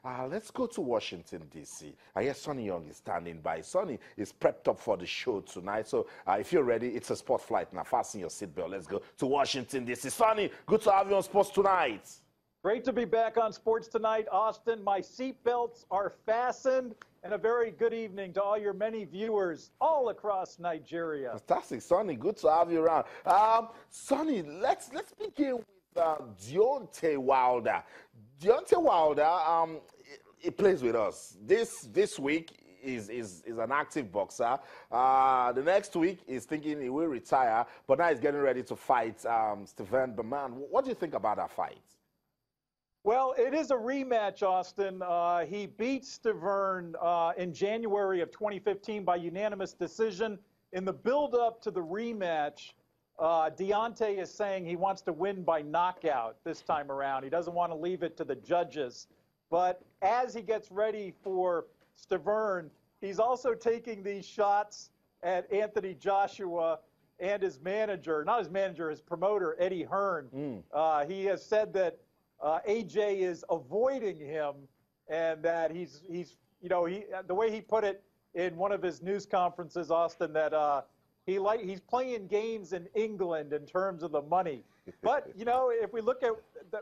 let's go to Washington, D.C. I hear Sonny Young is standing by. Sonny is prepped up for the show tonight. So if you're ready, it's a sport flight. Now fasten your seatbelt. Let's go to Washington, D.C. Sonny, good to have you on Sports Tonight. Great to be back on Sports Tonight, Austin. My seatbelts are fastened. And a very good evening to all your many viewers all across Nigeria. Fantastic, Sonny. Good to have you around. Sonny, let's begin with Deontay Wilder. Deontay Wilder, he plays with us. This week is an active boxer. The next week he's thinking he will retire, but now he's getting ready to fight Steven Berman. What do you think about that fight? Well, it is a rematch, Austin. He beat Stiverne in January of 2015 by unanimous decision. In the build-up to the rematch, Deontay is saying he wants to win by knockout this time around. He doesn't want to leave it to the judges. But as he gets ready for Stiverne, he's also taking these shots at Anthony Joshua and his manager, not his manager, his promoter, Eddie Hearn. He has said that AJ is avoiding him, and that he's the way he put it in one of his news conferences, Austin, that he's playing games in England in terms of the money. But if we look at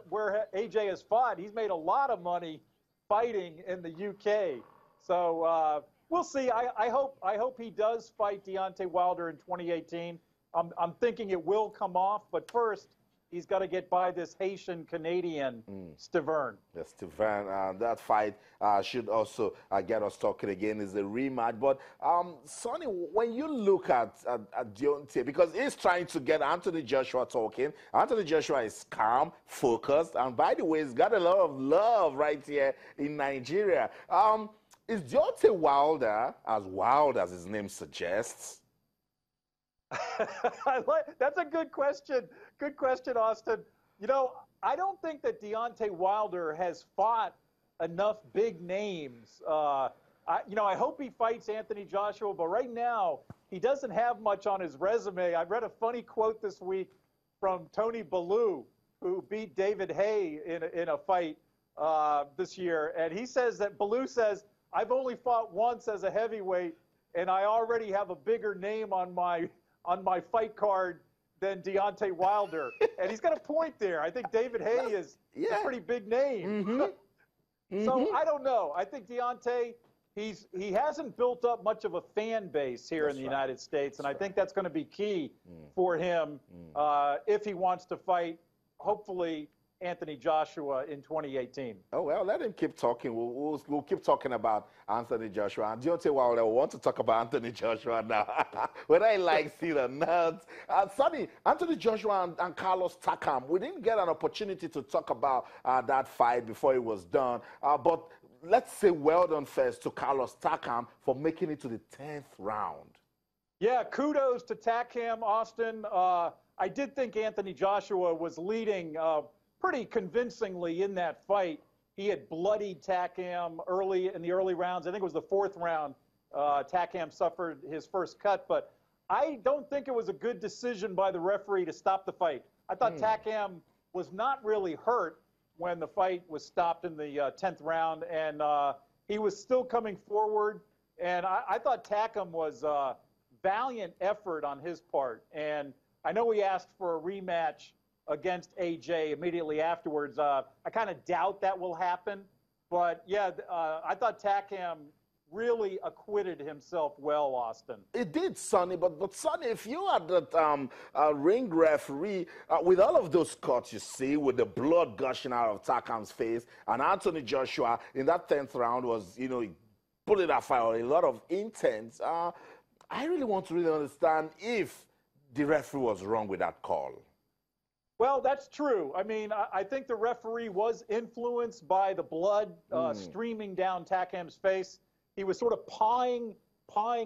where AJ has fought, he's made a lot of money fighting in the UK. So we'll see. I hope he does fight Deontay Wilder in 2018. I'm thinking it will come off, but first, he's got to get by this Haitian-Canadian Stiverne. Yes, Stiverne. That fight should also get us talking again. Is a rematch. But, Sonny, when you look at Deontay, because he's trying to get Anthony Joshua talking, Anthony Joshua is calm, focused, and by the way, he's got a lot of love right here in Nigeria. Is Deontay Wilder as wild as his name suggests? That's a good question. Good question, Austin. I don't think that Deontay Wilder has fought enough big names. I hope he fights Anthony Joshua, but right now he doesn't have much on his resume. I read a funny quote this week from Tony Bellew, who beat David Haye in a fight this year, and he says that Bellew says, "I've only fought once as a heavyweight, and I already have a bigger name on my fight card than Deontay Wilder." And he's got a point there. I think David Haye is a pretty big name. So I don't know. I think Deontay, he hasn't built up much of a fan base here in the United States, and I think that's going to be key for him if he wants to fight, hopefully, Anthony Joshua in 2018. Oh, well, let him keep talking. We'll keep talking about Anthony Joshua. And Deontay Wilder, we want to talk about Anthony Joshua now. Whether he likes it or not. Sonny, Anthony Joshua and Carlos Takam, we didn't get an opportunity to talk about that fight before it was done. But let's say well done first to Carlos Takam for making it to the 10th round. Yeah, kudos to Takam, Austin. I did think Anthony Joshua was leading pretty convincingly in that fight. He had bloodied Takam in the early rounds. I think it was the 4th round. Takam suffered his first cut, but I don't think it was a good decision by the referee to stop the fight. I thought Takam was not really hurt when the fight was stopped in the 10th round, and he was still coming forward. And I thought Takam was a valiant effort on his part. And I know he asked for a rematch against AJ immediately afterwards. I kind of doubt that will happen. But, yeah, I thought Takam really acquitted himself well, Austin. It did, Sonny. But Sonny, if you are that ring referee, with all of those cuts you see, with the blood gushing out of Takam's face, and Anthony Joshua in that 10th round was, pulling that fight with a lot of intent, I really want to really understand if the referee was wrong with that call. Well, that's true. I mean, I think the referee was influenced by the blood streaming down Takam's face. He was sort of pawing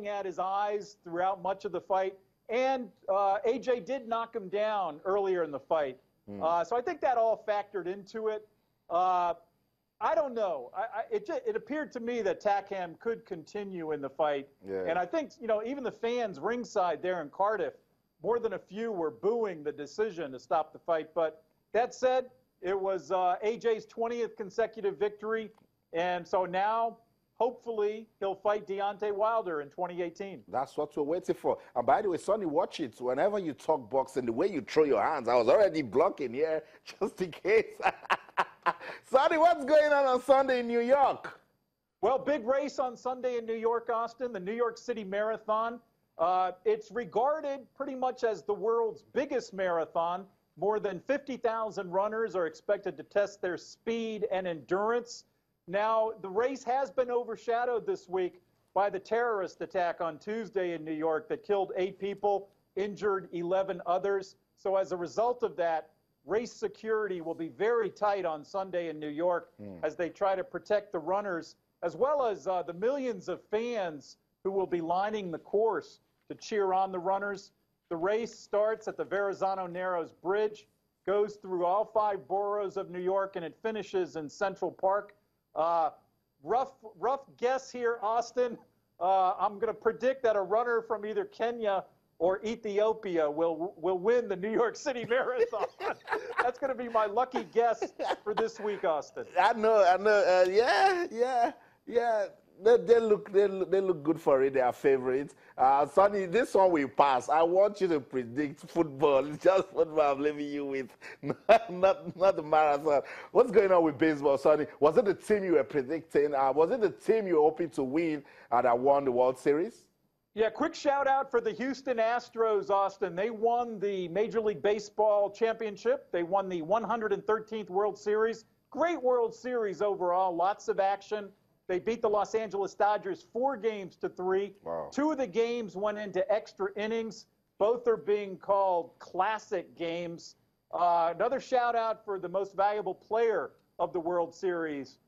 at his eyes throughout much of the fight. And AJ did knock him down earlier in the fight. So I think that all factored into it. I don't know. It appeared to me that Takam could continue in the fight. Yeah. And I think, even the fans ringside there in Cardiff, more than a few were booing the decision to stop the fight. But that said, it was AJ's 20th consecutive victory. And so now, hopefully, he'll fight Deontay Wilder in 2018. That's what we're waiting for. And by the way, Sonny, watch it. Whenever you talk boxing, the way you throw your hands, I was already blocking here just in case. Sonny, what's going on Sunday in New York? Well, big race on Sunday in New York, Austin, the New York City Marathon. It's regarded pretty much as the world's biggest marathon. More than 50,000 runners are expected to test their speed and endurance. Now, the race has been overshadowed this week by the terrorist attack on Tuesday in New York that killed 8 people, injured 11 others. So as a result of that, race security will be very tight on Sunday in New York as they try to protect the runners, as well as the millions of fans who will be lining the course to cheer on the runners. The race starts at the Verrazano Narrows Bridge, goes through all 5 boroughs of New York, and it finishes in Central Park. Rough guess here, Austin. I'm going to predict that a runner from either Kenya or Ethiopia will win the New York City Marathon. That's going to be my lucky guess for this week, Austin. I know. Yeah. They look good for it. They are favorites. Sonny, this one will pass. I want you to predict football. It's just football I'm leaving you with, not the marathon. What's going on with baseball, Sonny? Was it the team you were predicting? Was it the team you were hoping to win that won the World Series? Yeah, quick shout out for the Houston Astros, Austin. They won the Major League Baseball championship. They won the 113th World Series. Great World Series overall. Lots of action. They beat the Los Angeles Dodgers 4-3. Wow. 2 of the games went into extra innings. Both are being called classic games. Another shout out for the most valuable player of the World Series,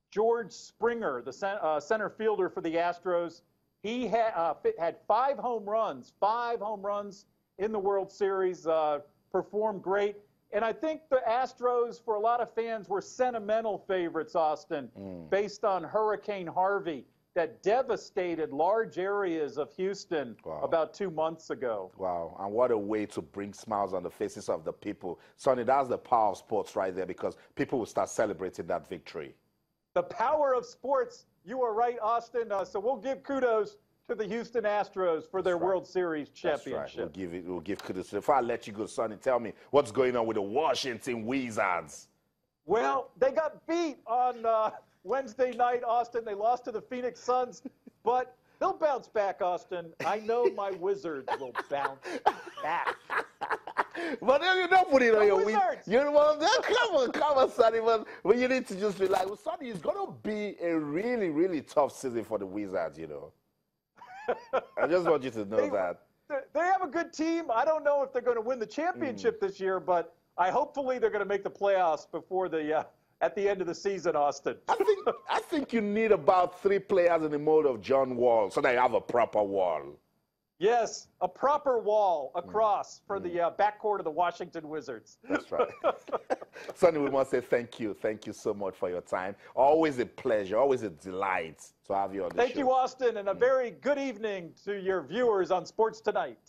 George Springer, the center fielder for the Astros. He had 5 home runs in the World Series, performed great. And I think the Astros, for a lot of fans, were sentimental favorites, Austin, based on Hurricane Harvey that devastated large areas of Houston about 2 months ago. Wow, and what a way to bring smiles on the faces of the people. Sonny, that's the power of sports right there, because people will start celebrating that victory. The power of sports, you are right, Austin. So we'll give kudos to the Houston Astros for their World Series championship. That's right. We'll give kudos. Before I let you go, Sonny, tell me what's going on with the Washington Wizards. Well, they got beat on Wednesday night, Austin. They lost to the Phoenix Suns, but they'll bounce back, Austin. I know my Wizards will bounce back. But then you don't put it on your Wizards. Come on, Sonny. But you need to just be like, well, Sonny, it's going to be a really, really tough season for the Wizards, you know. I just want you to know that. They have a good team. I don't know if they're going to win the championship this year, but hopefully they're going to make the playoffs before at the end of the season, Austin. I think you need about 3 players in the mode of John Wall so that you have a proper wall. Yes, a proper wall across for the backcourt of the Washington Wizards. That's right. Sonny, we must say thank you. Thank you so much for your time. Always a pleasure, always a delight to have you on the show. Thank you, Austin, and a very good evening to your viewers on Sports Tonight.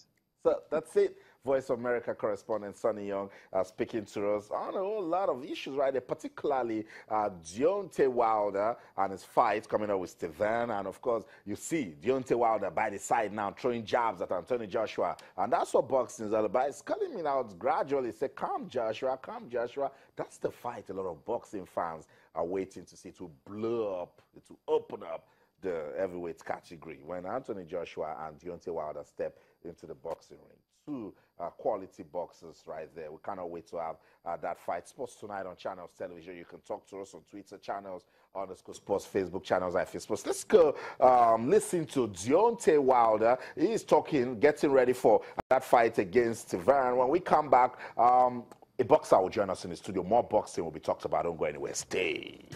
So that's it. Voice of America correspondent Sonny Young speaking to us on a whole lot of issues right there, particularly Deontay Wilder and his fight coming up with Steven. And of course, you see Deontay Wilder by the side now throwing jabs at Anthony Joshua. And that's what boxing is all about. It's calling me out gradually. Say, calm, Joshua, calm, Joshua. That's the fight a lot of boxing fans are waiting to see, to blow up, to open up the heavyweight category when Anthony Joshua and Deontay Wilder step into the boxing ring. 2 quality boxers right there. We cannot wait to have that fight. Sports Tonight on Channels Television. You can talk to us on Twitter channels, _sports, Facebook channels, iFacesports. Let's go listen to Deontay Wilder. He's talking, getting ready for that fight against Steven. When we come back, a boxer will join us in the studio. More boxing will be talked about. Don't go anywhere. Stay.